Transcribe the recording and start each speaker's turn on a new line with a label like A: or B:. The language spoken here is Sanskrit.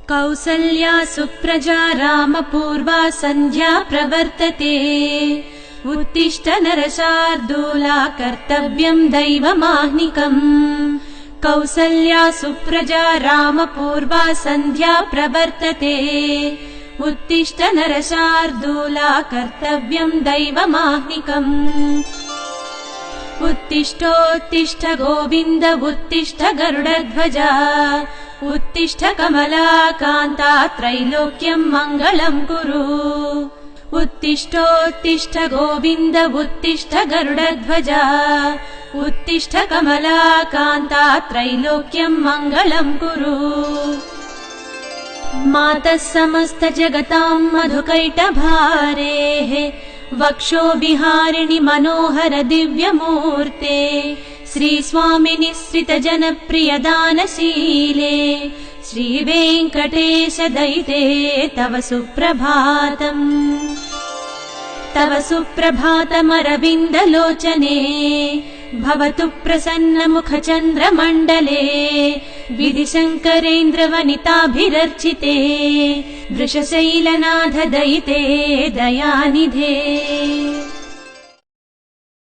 A: कौसल्या सुप्रजा रामपूर्वा सन्ध्या प्रवर्तते उत्तिष्ठ नरशार्दूला कर्तव्यं दैवमाह्निकम् कौसल्या सुप्रजा रामपूर्वा सन्ध्या प्रवर्तते उत्तिष्ठ नरशार्दूला कर्तव्यं दैवमाह्निकम् उत्तिष्ठोत्तिष्ठ गोविन्द उत्तिष्ठ गरुडध्वजा उत्तिष्ठ कमलाकान्ता त्रैलोक्यं मङ्गलं कुरु उत्तिष्ठोत्तिष्ठ गोविन्द उत्तिष्ठ गरुडध्वजा उत्तिष्ठ कमलाकान्ता त्रैलोक्यं मङ्गलं कुरु मातः समस्त जगतां मधुकैटभारेः वक्षो विहारिणि मनोहर दिव्यमूर्ते श्रीस्वामिनि श्रित जनप्रिय दानशीले श्रीवेङ्कटेश दयिते तव सुप्रभातम् तव सुप्रभातमरविन्दलोचने भवतु प्रसन्न मुख चन्द्रमण्डले विधिशङ्करेन्द्रवनिताभिरर्चिते वृषशैलनाथ दयिते दयानिधे।